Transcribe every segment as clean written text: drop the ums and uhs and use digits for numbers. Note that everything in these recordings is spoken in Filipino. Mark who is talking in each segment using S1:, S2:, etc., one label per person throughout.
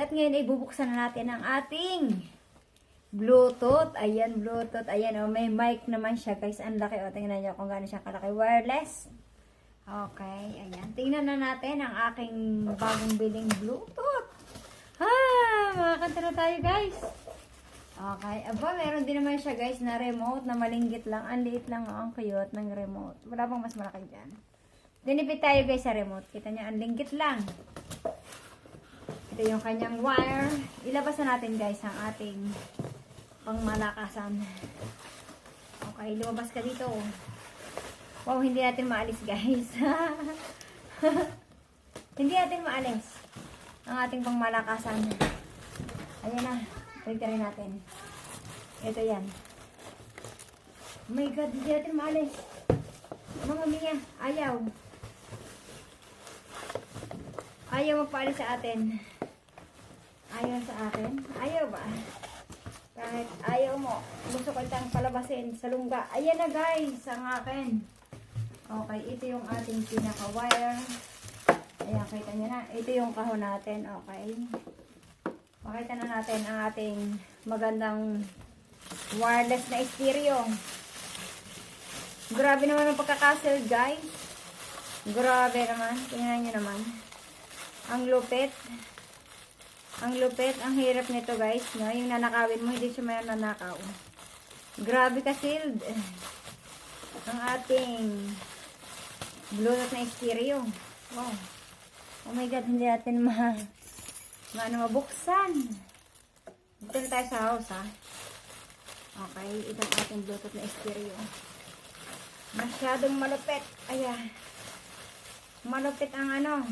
S1: At ngayon ay bubuksan na natin ang ating Bluetooth. Ayan, Bluetooth. Ayan, oh, may mic naman siya, guys. Ang laki. O, tingnan nyo kung gaano siya kalaki. Wireless. Okay, ayan. Tingnan na natin ang aking bagong biling Bluetooth. Makakanta na tayo, guys. Okay. Aba, meron din naman siya, guys, na remote na malinggit lang. Ang liit lang, oh, ang cute ng remote. Wala bang mas malaki dyan. Dinipit tayo, guys, sa remote. Kita nyo, ang linggit lang. Ito yung kanyang wire. Ilabas na natin, guys, ang ating pangmalakasan. Okay, lumabas ka dito. Wow, hindi natin maalis, guys. Hindi natin maalis ang ating pangmalakasan. Ayan na. Balik rin natin. Ito yan. Oh my God, hindi natin maalis. Mga Mia, ayaw. Ayaw magpaalis sa atin. Ayaw sa akin? Ayaw ba? Kahit ayaw mo, gusto ko itang palabasin sa lungga. Ayan na, guys, ang akin. Okay, ito yung ating pinaka-wire. Ayan, kita nyo na. Ito yung kahon natin. Okay. Makita na natin ang ating magandang wireless na stereo. Grabe naman ang pagkakasil, guys. Grabe naman. Tingnan nyo naman. Ang lupit. Ang lupit. Ang hirap nito, guys. No? Yung nanakawin mo, hindi siya may nanakaw. Grabe ka-sealed. Ang ating Bluetooth na stereo. Wow. Oh my God, hindi natin mabuksan. Dito na tayo sa house, ha. Okay, ito ang ating Bluetooth na stereo. Masyadong malupit. Ayan. Malupit ang ano.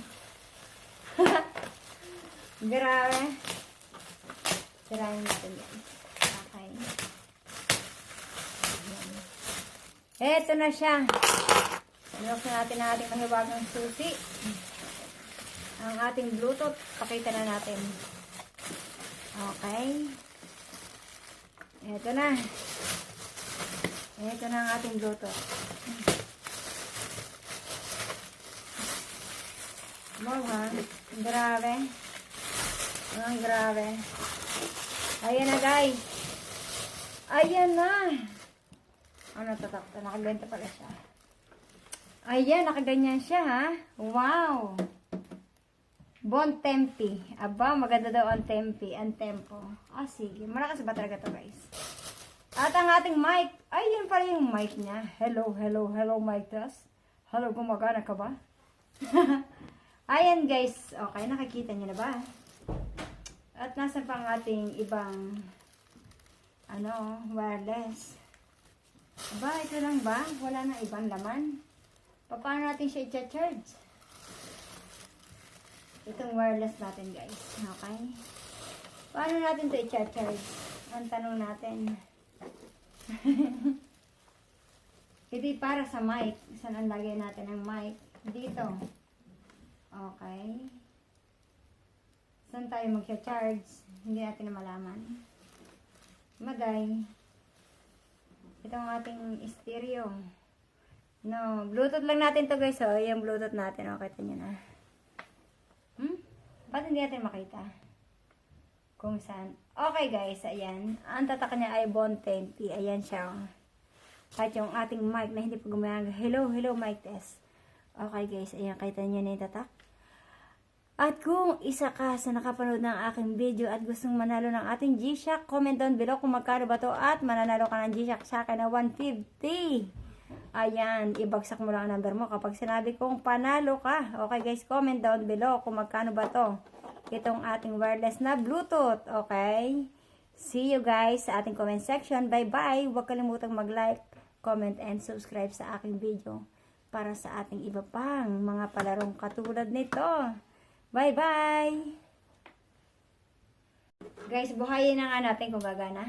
S1: Grabe. Sirahin natin yan. Okay. Ayan. Eto na siya. Niloksan natin ang ating mahiwagang susi. Ang ating Bluetooth. Pakita na natin. Okay. Eto na. Eto na ang ating Bluetooth. Wow, ha? Grabe. Ang grabe. Ayan na, guys. Ayan na. Ano, tatakta. Nakaganta pala siya. Ayan, nakaganyan siya, ha? Wow. Bontempi. Aba, maganda daw ang tempi. Ang tempo. Ah, sige. Malakas ba talaga to, guys? At ang ating mic. Ay, yun pala yung mic niya. Hello, hello, hello, mic test. Hello, gumagana ka ba? Ayan, guys. Okay, nakikita niyo na ba? At nasa pang ating ibang wireless. Aba, ito lang ba? Wala nang ibang laman. Paano natin siya i-charge? Itong wireless natin, guys. Okay? Paano natin ito i-charge? Ang tanong natin. Ito para sa mic. Saan ang lagay natin ang mic? Dito. Okay. Saan tayo mag-charge? Hindi natin na malaman. Magay. Ito ang ating stereo. No, Bluetooth lang natin to, guys. Oh, yung Bluetooth natin. Okay, ito nyo na. Ba't hindi natin makita? Kung saan. Okay, guys. Ayan. Ang tatak niya ay Bontempi. Ayan siya. Kahit yung ating mic na hindi pa gumagana. Hello, hello, mic test. Okay, guys. Ayan, kita nyo na yung tatak. At kung isa ka sa nakapanood ng aking video at gustong manalo ng ating G-Shock, comment down below kung magkano ba to at mananalo ka ng G-Shock sa akin na 150. Ayan, ibagsak mo lang ang number mo kapag sinabi kong panalo ka. Okay, guys, comment down below kung magkano ba to. Itong ating wireless na Bluetooth. Okay? See you guys sa ating comment section. Bye-bye. Huwag kalimutang mag-like, comment, and subscribe sa aking video para sa ating iba pang mga palarong katulad nito. Bye-bye! Guys, buhayin na nga natin kung gagana.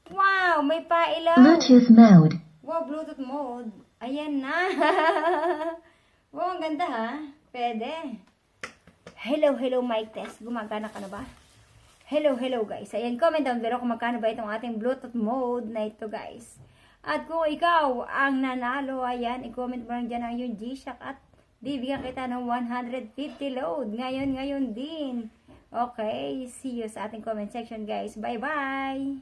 S1: Wow! May pailaw!
S2: Bluetooth mode.
S1: Wow, Bluetooth mode. Ayan na. Wow, ang ganda, ha? Pwede. Hello, hello, mic test. Gumagana ka na ba? Hello, hello, guys. Ayan, comment down below kung magkano ba itong ating Bluetooth mode na ito, guys. At kung ikaw ang nanalo, ayan, i-comment mo lang dyan ang yung G-Shock at bibigyan kita ng 150 load. Ngayon din. Okay, see you sa ating comment section guys. Bye-bye!